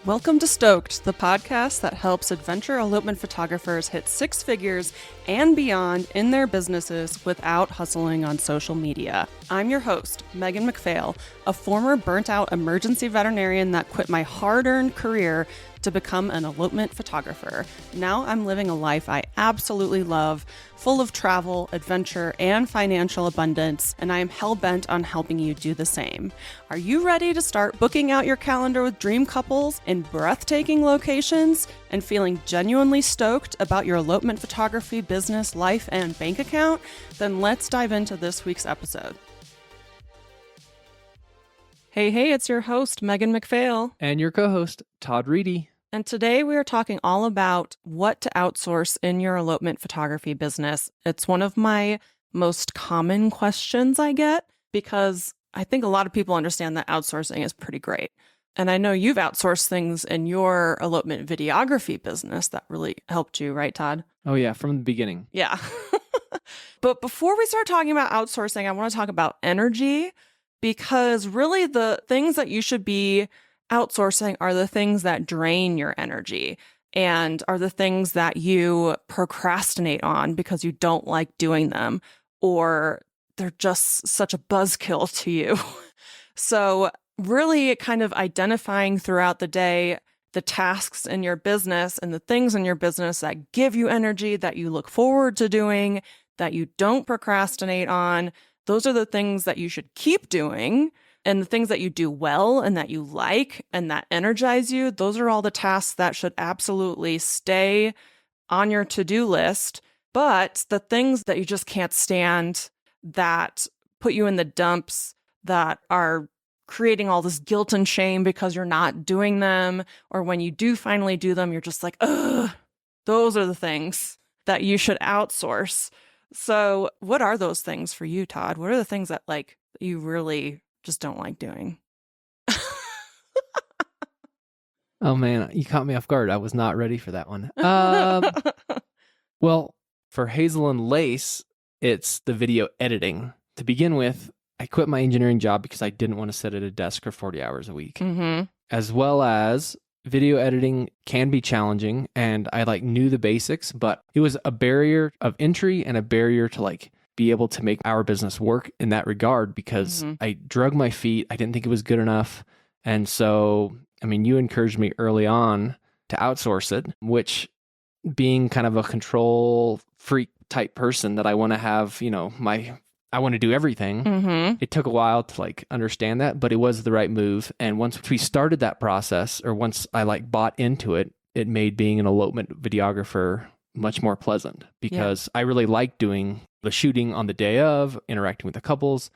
Welcome to Stoked, the podcast that helps adventure elopement photographers hit six figures and beyond in their businesses without hustling on social media. I'm your host, Megan McPhail, a former burnt-out emergency veterinarian that quit my hard-earned career to become an elopement photographer. Now I'm living a life I absolutely love, full of travel, adventure, and financial abundance, and I am hell-bent on helping you do the same. Are you ready to start booking out your calendar with dream couples in breathtaking locations and feeling genuinely stoked about your elopement photography business, life, and bank account? Then let's dive into this week's episode. Hey, it's your host, Megan McPhail. And your co-host, Todd Reedy. And today we are talking all about what to outsource in your elopement photography business. It's one of my most common questions I get because I think a lot of people understand that outsourcing is pretty great. And I know you've outsourced things in your elopement videography business that really helped you, right, Todd? Oh yeah, from the beginning. Yeah. But before we start talking about outsourcing, I want to talk about energy, because really the things that you should be outsourcing are the things that drain your energy and are the things that you procrastinate on because you don't like doing them, or they're just such a buzzkill to you. So really kind of identifying throughout the day the tasks in your business and the things in your business that give you energy, that you look forward to doing, that you don't procrastinate on. Those are the things that you should keep doing. And the things that you do well and that you like and that energize you, those are all the tasks that should absolutely stay on your to-do list. But the things that you just can't stand, that put you in the dumps, that are creating all this guilt and shame because you're not doing them, or when you do finally do them, you're just like, ugh, those are the things that you should outsource. So what are those things for you, Todd? What are the things that you really just don't like doing? Oh man, you caught me off guard. I was not ready for that one. Well, for Hazel and Lace, it's the video editing. To begin with, I quit my engineering job because I didn't want to sit at a desk for 40 hours a week. Mm-hmm. As well as video editing can be challenging, and I knew the basics, but it was a barrier of entry and a barrier to be able to make our business work in that regard, because I drug my feet. I didn't think it was good enough. And so, you encouraged me early on to outsource it, which, being kind of a control freak type person that I want to have, I want to do everything. It took a while to understand that, but it was the right move. And once we started that process, or once I bought into it, it made being an elopement videographer much more pleasant, because I really like doing the shooting on the day of, interacting with the couples,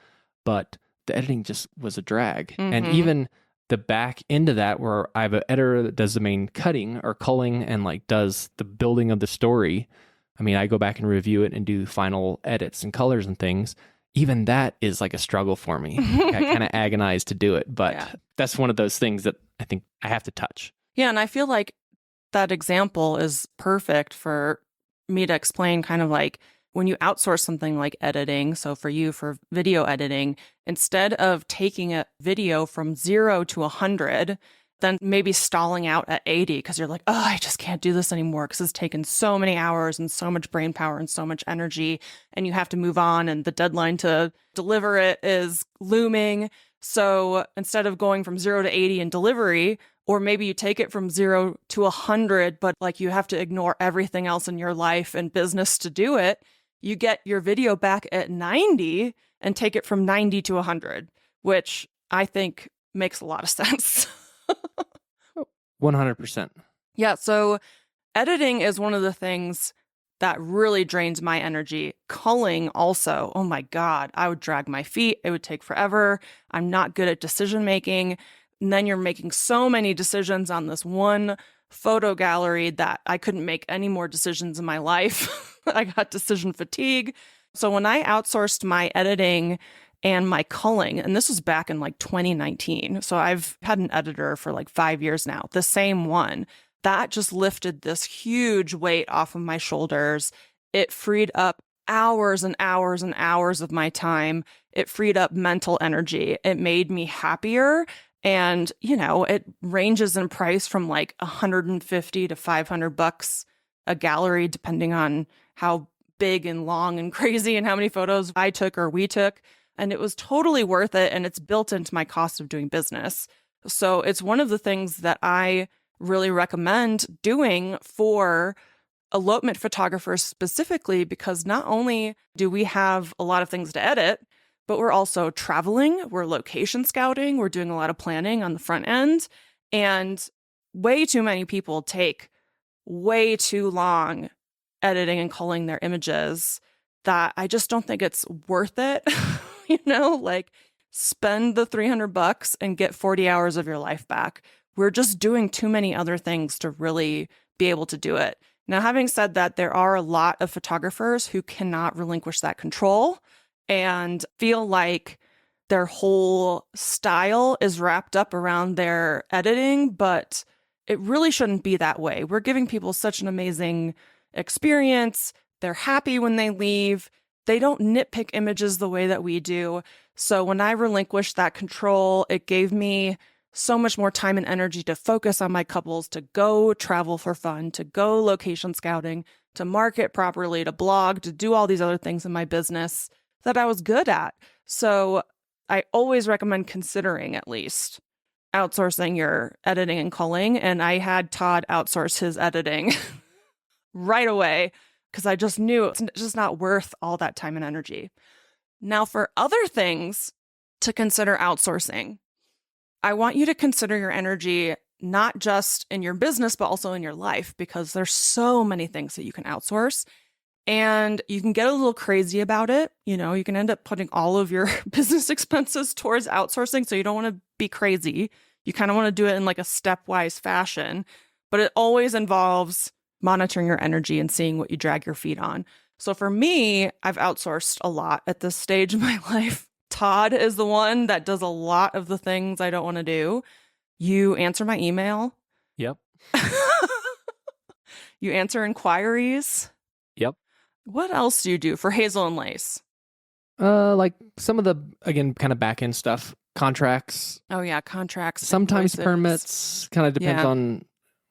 but the editing just was a drag. And even the back end of that, where I have an editor that does the main cutting or culling and does the building of the story. I go back and review it and do final edits and colors and things. Even that is a struggle for me. I kind of agonize to do it, but that's one of those things that I think I have to touch. Yeah, and I feel like that example is perfect for me to explain kind of when you outsource something like editing. So for you, for video editing, instead of taking a video from 0 to 100, then maybe stalling out at 80 because you're like, oh, I just can't do this anymore because it's taken so many hours and so much brain power and so much energy, and you have to move on and the deadline to deliver it is looming. So instead of going from 0 to 80 in delivery, or maybe you take it from 0 to 100, but you have to ignore everything else in your life and business to do it, you get your video back at 90 and take it from 90 to 100, which I think makes a lot of sense. 100%. Yeah, so editing is one of the things that really drains my energy. Culling also, oh my God, I would drag my feet. It would take forever. I'm not good at decision making. And then you're making so many decisions on this one photo gallery that I couldn't make any more decisions in my life. I got decision fatigue. So when I outsourced my editing and my culling, and this was back in 2019. So I've had an editor for 5 years now, the same one. That just lifted this huge weight off of my shoulders. It freed up hours and hours and hours of my time. It freed up mental energy. It made me happier. And, it ranges in price from like 150 to $500 a gallery, depending on how big and long and crazy and how many photos I took or we took. And it was totally worth it. And it's built into my cost of doing business. So it's one of the things that I really recommend doing for elopement photographers specifically, because not only do we have a lot of things to edit, but we're also traveling, we're location scouting, we're doing a lot of planning on the front end. And way too many people take way too long editing and culling their images that I just don't think it's worth it. Like spend the $300 and get 40 hours of your life back. We're just doing too many other things to really be able to do it. Now, having said that, there are a lot of photographers who cannot relinquish that control and feel like their whole style is wrapped up around their editing, but it really shouldn't be that way. We're giving people such an amazing experience. They're happy when they leave. They don't nitpick images the way that we do. So when I relinquished that control, it gave me so much more time and energy to focus on my couples, to go travel for fun, to go location scouting, to market properly, to blog, to do all these other things in my business that I was good at. So I always recommend considering at least outsourcing your editing and culling. And I had Todd outsource his editing right away because I just knew it's just not worth all that time and energy. Now, for other things to consider outsourcing, I want you to consider your energy not just in your business, but also in your life, because there's so many things that you can outsource. And you can get a little crazy about it. You can end up putting all of your business expenses towards outsourcing. So you don't want to be crazy. You kind of want to do it in like a stepwise fashion, but it always involves monitoring your energy and seeing what you drag your feet on. So for me, I've outsourced a lot at this stage of my life. Todd is the one that does a lot of the things I don't want to do. You answer my email. Yep. You answer inquiries. Yep. What else do you do for Hazel and Lace? Like some of the, again, kind of back end stuff, contracts. Oh yeah, contracts. Sometimes invoices. permits. Kind of depends on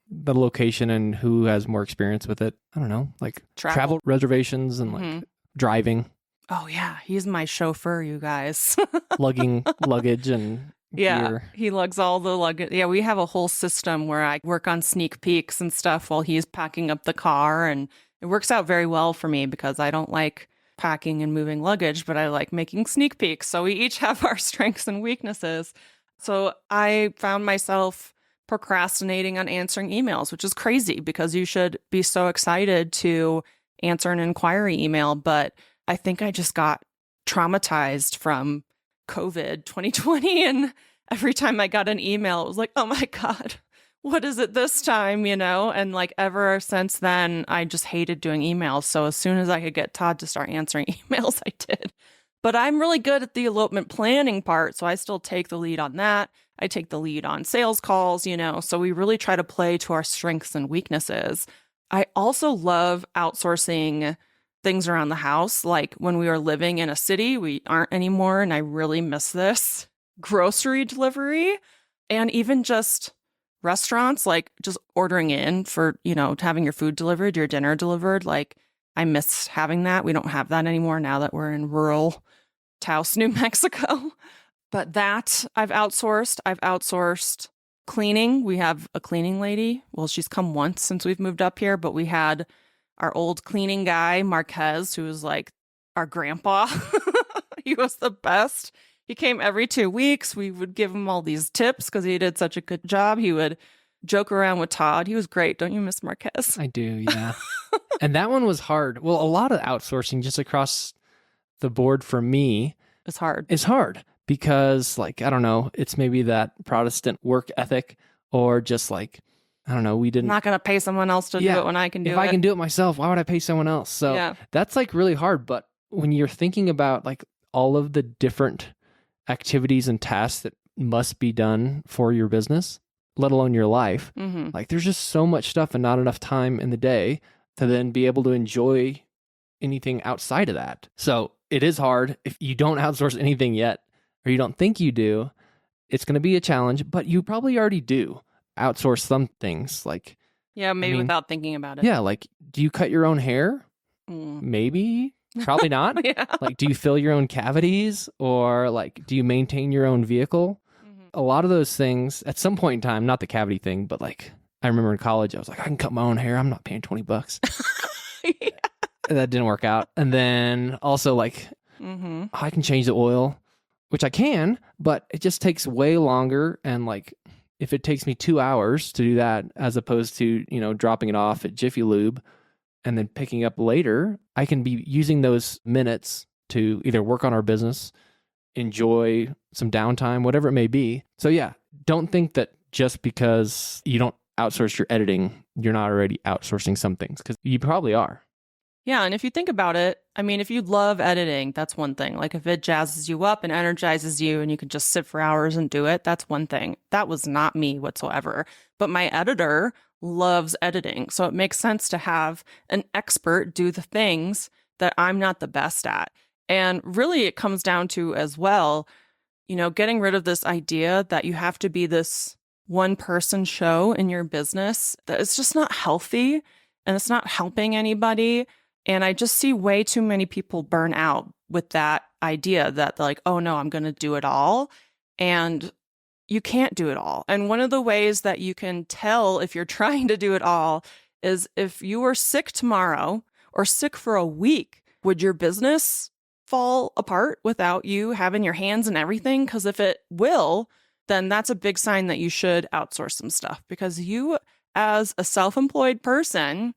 the location and who has more experience with it. I don't know, like travel reservations and like driving. Oh yeah, he's my chauffeur, you guys. Lugging luggage and gear. He lugs all the luggage. Yeah, we have a whole system where I work on sneak peeks and stuff while he's packing up the car, and it works out very well for me because I don't like packing and moving luggage, but I like making sneak peeks. So we each have our strengths and weaknesses. So I found myself procrastinating on answering emails, which is crazy because you should be so excited to answer an inquiry email. But I think I just got traumatized from COVID 2020. And every time I got an email, it was like, oh my God, what is it this time? And like ever since then, I just hated doing emails. So as soon as I could get Todd to start answering emails, I did. But I'm really good at the elopement planning part. So I still take the lead on that. I take the lead on sales calls, so we really try to play to our strengths and weaknesses. I also love outsourcing things around the house. Like when we were living in a city, we aren't anymore. And I really miss this. Grocery delivery and even just restaurants, like just ordering in for, having your food delivered, your dinner delivered. Like I miss having that. We don't have that anymore now that we're in rural Taos, New Mexico. But that I've outsourced. I've outsourced cleaning. We have a cleaning lady. Well, she's come once since we've moved up here, but we had our old cleaning guy, Marquez, who was like our grandpa. He was the best. He came every 2 weeks. We would give him all these tips because he did such a good job. He would joke around with Todd. He was great. Don't you miss Marquez? I do, yeah. And that one was hard. Well, a lot of outsourcing just across the board for me It's hard. It's hard because, like, I don't know, it's maybe that Protestant work ethic or just like, I don't know, we didn't. I'm not going to pay someone else to do it when I can do it. If I can do it myself, why would I pay someone else? So that's like really hard. But when you're thinking about like all of the different activities and tasks that must be done for your business, let alone your life, like there's just so much stuff and not enough time in the day to then be able to enjoy anything outside of that. So it is hard if you don't outsource anything yet, or you don't think you do. It's going to be a challenge, but you probably already do outsource some things. Like, Yeah, maybe mean, without thinking about it. yeah, like, do you cut your own hair? Mm. Maybe. Probably not. Yeah. Like, do you fill your own cavities, or like, do you maintain your own vehicle? A lot of those things at some point in time, not the cavity thing, but like, I remember in college, I was like, I can cut my own hair. I'm not paying $20. Yeah. That didn't work out. And then also like, I can change the oil, which I can, but it just takes way longer. And like, if it takes me 2 hours to do that, as opposed to, you know, dropping it off at Jiffy Lube and then picking up later, I can be using those minutes to either work on our business, enjoy some downtime, whatever it may be. So yeah, don't think that just because you don't outsource your editing, you're not already outsourcing some things, because you probably are. Yeah, and if you think about it, I mean, if you love editing, that's one thing. Like if it jazzes you up and energizes you and you can just sit for hours and do it, that's one thing. That was not me whatsoever. But my editor loves editing. So it makes sense to have an expert do the things that I'm not the best at. And really it comes down to as well, you know, getting rid of this idea that you have to be this one person show in your business. That it's just not healthy and it's not helping anybody. And I just see way too many people burn out with that idea that they're like, oh no, I'm going to do it all. And you can't do it all. And one of the ways that you can tell if you're trying to do it all is if you were sick tomorrow or sick for a week, would your business fall apart without you having your hands in everything? Because if it will, then that's a big sign that you should outsource some stuff, because you as a self-employed person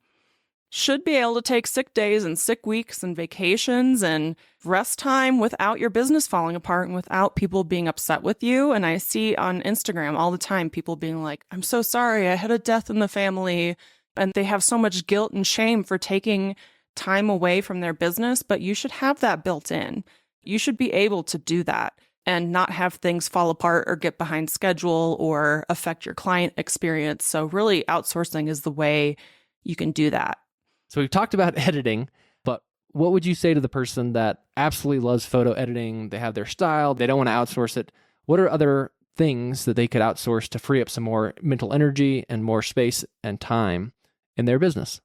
should be able to take sick days and sick weeks and vacations and rest time without your business falling apart and without people being upset with you. And I see on Instagram all the time people being like, I'm so sorry, I had a death in the family. And they have so much guilt and shame for taking time away from their business, but you should have that built in. You should be able to do that and not have things fall apart or get behind schedule or affect your client experience. So really outsourcing is the way you can do that. So we've talked about editing, but what would you say to the person that absolutely loves photo editing? They have their style, they don't want to outsource it. What are other things that they could outsource to free up some more mental energy and more space and time in their business?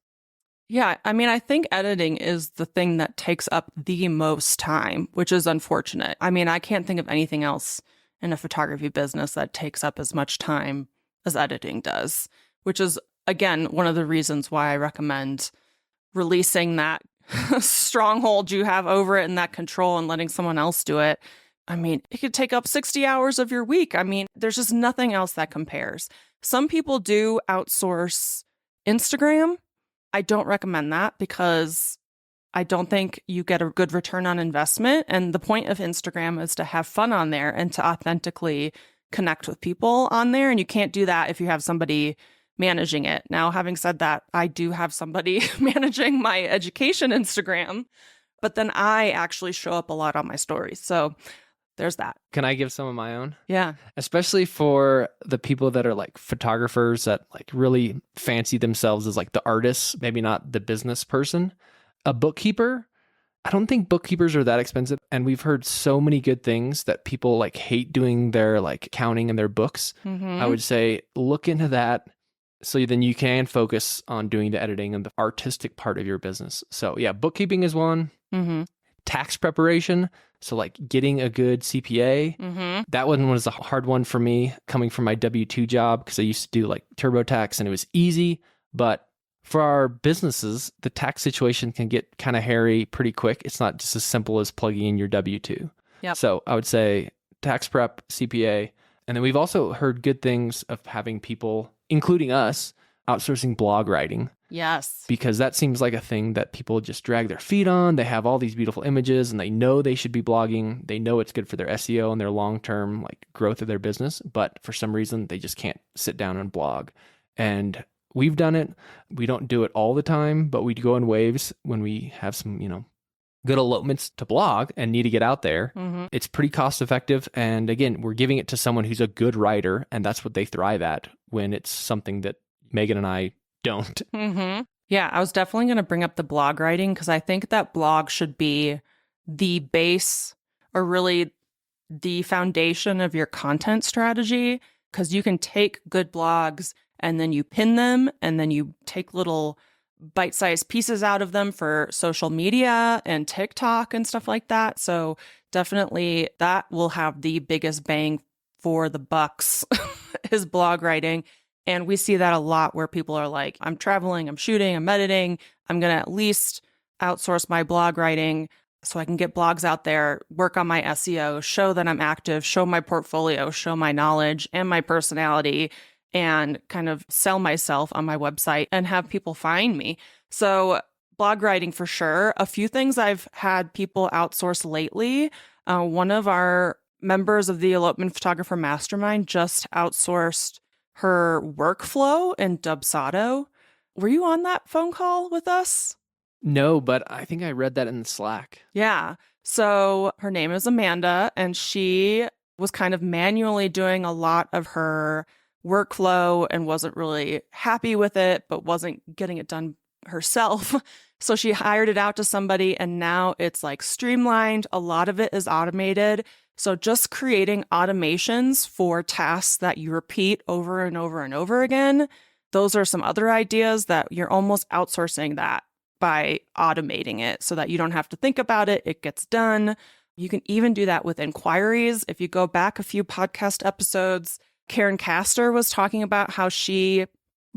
Yeah, I mean, I think editing is the thing that takes up the most time, which is unfortunate. I mean, I can't think of anything else in a photography business that takes up as much time as editing does, which is, again, one of the reasons why I recommend releasing that stronghold you have over it and that control and letting someone else do it. I mean, it could take up 60 hours of your week. I mean, there's just nothing else that compares. Some people do outsource Instagram. I don't recommend that because I don't think you get a good return on investment. And the point of Instagram is to have fun on there and to authentically connect with people on there. And you can't do that if you have somebody managing it. Now, having said that, I do have somebody managing my education Instagram, but then I actually show up a lot on my stories. So there's that. Can I give some of my own? Yeah. Especially for the people that are like photographers that like really fancy themselves as like the artists, maybe not the business person. A bookkeeper, I don't think bookkeepers are that expensive. And we've heard so many good things that people like hate doing their like accounting and their books. I would say look into that, so then you can focus on doing the editing and the artistic part of your business. So yeah, bookkeeping is one. Tax preparation. So like getting a good CPA. That one was a hard one for me coming from my W-2 job, because I used to do like TurboTax and it was easy. But for our businesses, the tax situation can get kind of hairy pretty quick. It's not just as simple as plugging in your W-2. Yep. So I would say tax prep, CPA. And then we've also heard good things of having people, including us, outsourcing blog writing. Yes. Because that seems like a thing that people just drag their feet on. They have all these beautiful images and they know they should be blogging. They know it's good for their SEO and their long-term like growth of their business. But for some reason, they just can't sit down and blog. And we've done it. We don't do it all the time, but we go in waves when we have some, good elopements to blog and need to get out there. It's pretty cost effective. And again, we're giving it to someone who's a good writer, and that's what they thrive at when it's something that Megan and I don't. Yeah, I was definitely going to bring up the blog writing because I think that blog should be the base, or really the foundation of your content strategy, because you can take good blogs and then you pin them and then you take little bite-sized pieces out of them for social media and TikTok and stuff like that. So definitely that will have the biggest bang for the bucks is blog writing. And we see that a lot where people are like, I'm traveling, I'm shooting, I'm editing. I'm going to at least outsource my blog writing so I can get blogs out there, work on my SEO, show that I'm active, show my portfolio, show my knowledge and my personality, and kind of sell myself on my website and have people find me. So blog writing for sure. A few things I've had people outsource lately. One of our members of the Elopement Photographer Mastermind just outsourced her workflow in Dubsado. Were you on that phone call with us? No, but I think I read that in the Slack. Yeah. So her name is Amanda, and she was kind of manually doing a lot of her workflow and wasn't really happy with it, but wasn't getting it done herself. So she hired it out to somebody, and now it's like streamlined. A lot of it is automated. So just creating automations for tasks that you repeat over and over and over again. Those are some other ideas that you're almost outsourcing that by automating it so that you don't have to think about it. It gets done. You can even do that with inquiries. If you go back a few podcast episodes, Karen Castor was talking about how she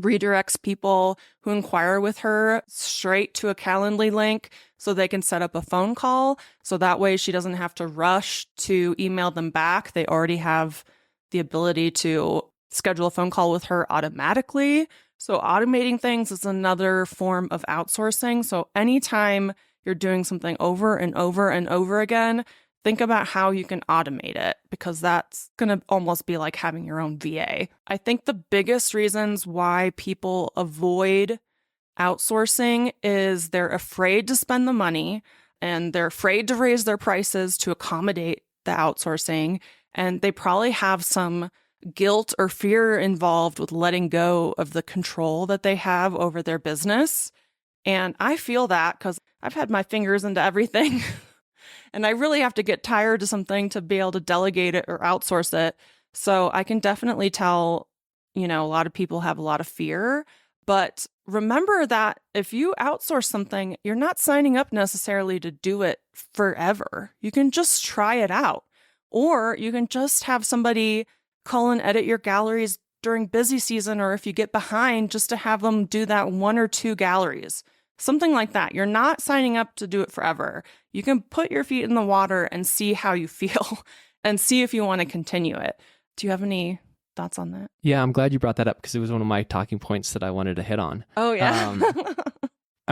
redirects people who inquire with her straight to a Calendly link so they can set up a phone call. So that way she doesn't have to rush to email them back. They already have the ability to schedule a phone call with her automatically. So automating things is another form of outsourcing. So anytime you're doing something over and over and over again, think about how you can automate it, because that's going to almost be like having your own VA. I think the biggest reasons why people avoid outsourcing is they're afraid to spend the money and they're afraid to raise their prices to accommodate the outsourcing. And they probably have some guilt or fear involved with letting go of the control that they have over their business. And I feel that because I've had my fingers into everything. And I really have to get tired of something to be able to delegate it or outsource it. So I can definitely tell, a lot of people have a lot of fear. But remember that if you outsource something, you're not signing up necessarily to do it forever. You can just try it out. Or you can just have somebody call and edit your galleries during busy season, or if you get behind, just to have them do that 1 or 2 galleries. Something like that. You're not signing up to do it forever. You can put your feet in the water and see how you feel and see if you want to continue it. Do you have any thoughts on that? Yeah, I'm glad you brought that up because it was one of my talking points that I wanted to hit on. Oh, yeah.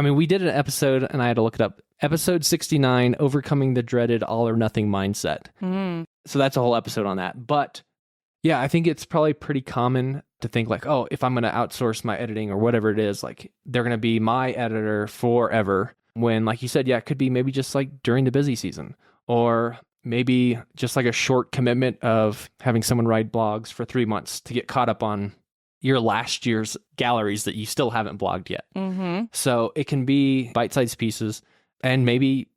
We did an episode and I had to look it up. Episode 69, Overcoming the Dreaded All or Nothing Mindset. So that's a whole episode on that. But yeah, I think it's probably pretty common to think like, oh, if I'm going to outsource my editing or whatever it is, like they're going to be my editor forever. When, like you said, yeah, it could be maybe just like during the busy season, or maybe just like a short commitment of having someone write blogs for 3 months to get caught up on your last year's galleries that you still haven't blogged yet. So it can be bite-sized pieces, and maybe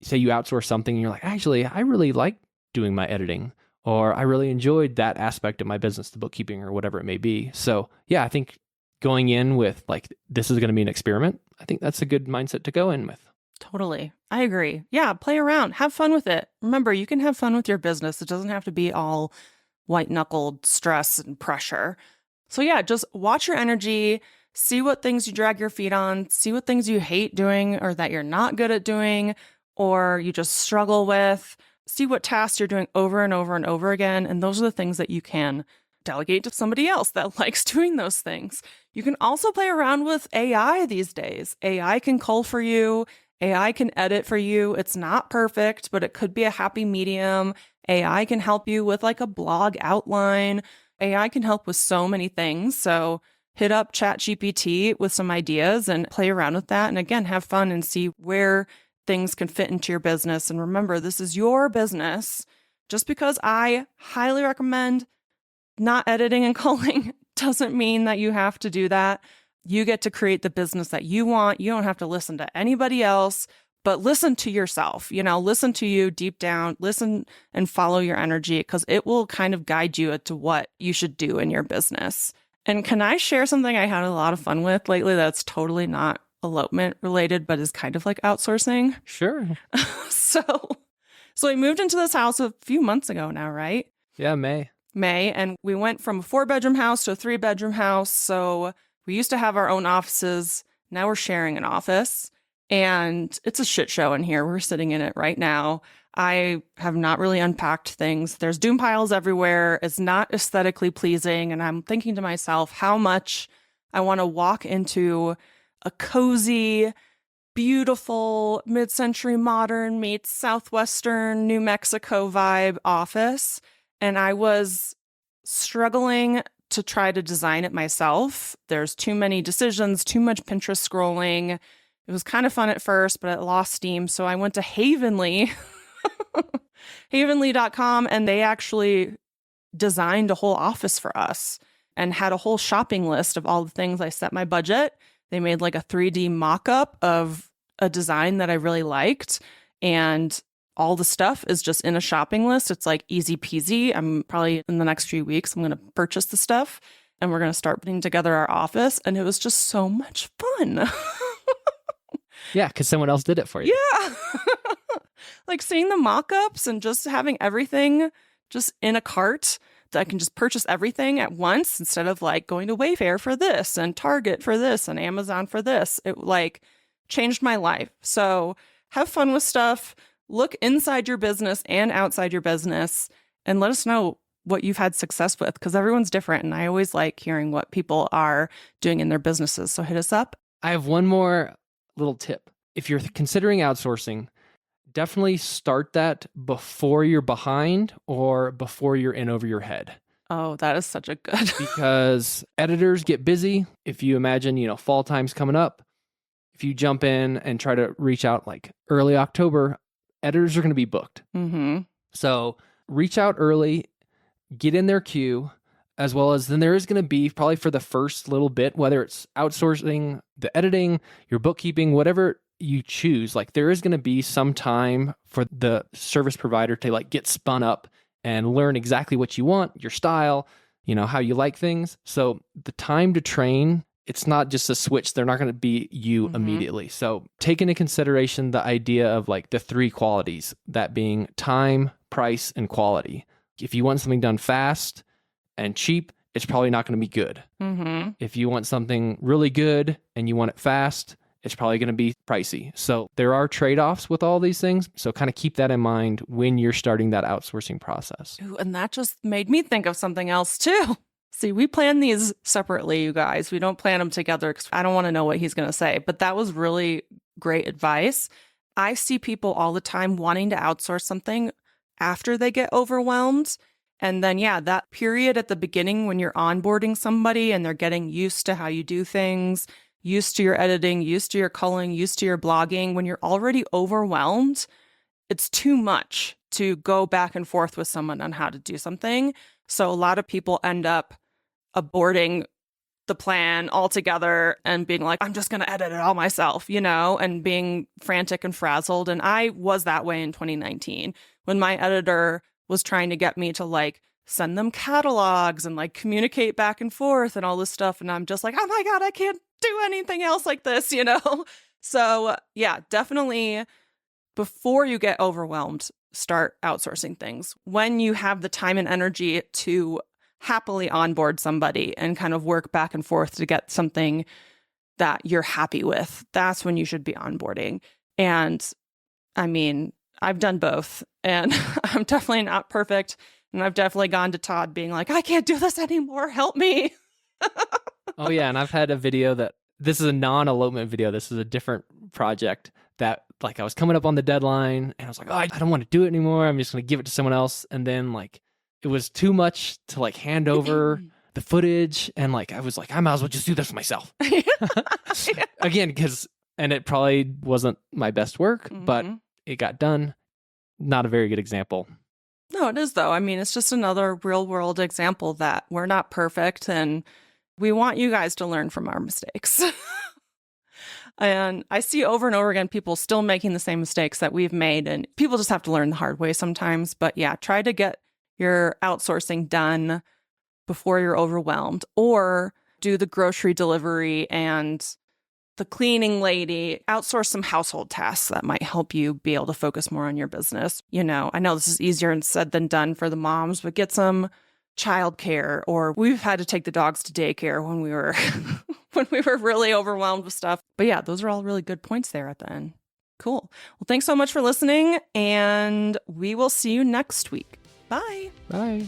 say you outsource something and you're like, actually, I really like doing my editing, or I really enjoyed that aspect of my business, the bookkeeping or whatever it may be. So yeah, I think going in with like, this is going to be an experiment, I think that's a good mindset to go in with. Totally. I agree. Yeah, play around. Have fun with it. Remember, you can have fun with your business. It doesn't have to be all white-knuckled stress and pressure. So yeah, just watch your energy, see what things you drag your feet on, see what things you hate doing or that you're not good at doing, or you just struggle with. See what tasks you're doing over and over and over again. And those are the things that you can delegate to somebody else that likes doing those things. You can also play around with AI these days. AI can cull for you. AI can edit for you. It's not perfect, but it could be a happy medium. AI can help you with like a blog outline. AI can help with so many things. So hit up ChatGPT with some ideas and play around with that. And again, have fun and see where things can fit into your business. And remember, this is your business. Just because I highly recommend not editing and culling doesn't mean that you have to do that. You get to create the business that you want. You don't have to listen to anybody else, but listen to yourself, listen to you deep down, listen and follow your energy because it will kind of guide you to what you should do in your business. And can I share something I had a lot of fun with lately that's totally not elopement related, but is kind of like outsourcing? Sure. So we moved into this house a few months ago now, right? Yeah, May. And we went from a 4-bedroom house to a 3-bedroom house. So we used to have our own offices. Now we're sharing an office. And it's a shit show in here. We're sitting in it right now. I have not really unpacked things. There's doom piles everywhere. It's not aesthetically pleasing. And I'm thinking to myself how much I want to walk into a cozy, beautiful, mid-century modern meets Southwestern New Mexico vibe office. And I was struggling to try to design it myself. There's too many decisions, too much Pinterest scrolling. It was kind of fun at first, but it lost steam. So I went to Havenly, havenly.com, and they actually designed a whole office for us and had a whole shopping list of all the things I set my budget. They made like a 3D mock-up of a design that I really liked. And all the stuff is just in a shopping list. It's like easy peasy. I'm probably in the next few weeks, I'm going to purchase the stuff and we're going to start putting together our office. And it was just so much fun. Yeah, because someone else did it for you. Yeah. Like seeing the mock-ups and just having everything just in a cart that I can just purchase everything at once instead of like going to Wayfair for this and Target for this and Amazon for this. It like changed my life. So have fun with stuff. Look inside your business and outside your business and let us know what you've had success with because everyone's different. And I always like hearing what people are doing in their businesses. So hit us up. I have one more little tip. If you're considering outsourcing, definitely start that before you're behind or before you're in over your head. Oh, that is such a good. Because editors get busy. If you imagine, fall time's coming up, if you jump in and try to reach out like early October, editors are going to be booked. Mm-hmm. So reach out early, get in their queue, as well as then there is going to be probably for the first little bit, whether it's outsourcing, the editing, your bookkeeping, whatever you choose, like there is going to be some time for the service provider to like get spun up and learn exactly what you want, your style, how you like things. So the time to train, it's not just a switch. They're not going to be you immediately. So take into consideration the idea of like the 3 qualities, that being time, price, and quality. If you want something done fast and cheap, it's probably not going to be good. Mm-hmm. If you want something really good and you want it fast, it's probably going to be pricey. So there are trade-offs with all these things. So kind of keep that in mind when you're starting that outsourcing process. Ooh, and that just made me think of something else too. See, we plan these separately, you guys. We don't plan them together because I don't want to know what he's going to say. But that was really great advice. I see people all the time wanting to outsource something after they get overwhelmed. And then, that period at the beginning when you're onboarding somebody and they're getting used to how you do things, used to your editing, used to your culling, used to your blogging, when you're already overwhelmed, it's too much to go back and forth with someone on how to do something. So a lot of people end up aborting the plan altogether and being like, I'm just going to edit it all myself, and being frantic and frazzled. And I was that way in 2019 when my editor was trying to get me to like send them catalogs and like communicate back and forth and all this stuff. And I'm just like, oh my God, I can't do anything else like this, So definitely before you get overwhelmed, start outsourcing things. When you have the time and energy to happily onboard somebody and kind of work back and forth to get something that you're happy with, that's when you should be onboarding. And I mean, I've done both and I'm definitely not perfect. And I've definitely gone to Todd being like, I can't do this anymore. Help me. Oh, yeah. And I've had a video this is a non-elopement video. This is a different project that like I was coming up on the deadline and I was like, oh, I don't want to do it anymore. I'm just going to give it to someone else. And then like it was too much to like hand over the footage. And like I was like, I might as well just do this myself. Again, and it probably wasn't my best work, but it got done. Not a very good example. No, it is though. I mean, it's just another real world example that we're not perfect and we want you guys to learn from our mistakes. And I see over and over again people still making the same mistakes that we've made. And people just have to learn the hard way sometimes. But yeah, try to get your outsourcing done before you're overwhelmed, or do the grocery delivery and the cleaning lady. Outsource some household tasks that might help you be able to focus more on your business. I know this is easier said than done for the moms, but get some childcare, or we've had to take the dogs to daycare when we were when we were really overwhelmed with stuff. But yeah, those are all really good points there at the end. Cool. Well, thanks so much for listening, and we will see you next week. Bye. Bye.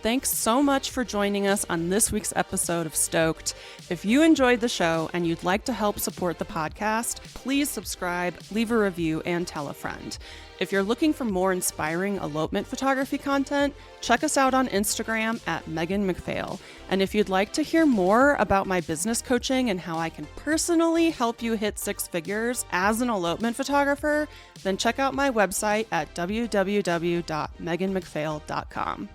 Thanks so much for joining us on this week's episode of Stoked. If you enjoyed the show and you'd like to help support the podcast, please subscribe, leave a review, and tell a friend. If you're looking for more inspiring elopement photography content, check us out on Instagram at Megan McPhail. And if you'd like to hear more about my business coaching and how I can personally help you hit six figures as an elopement photographer, then check out my website at www.meganmcphail.com.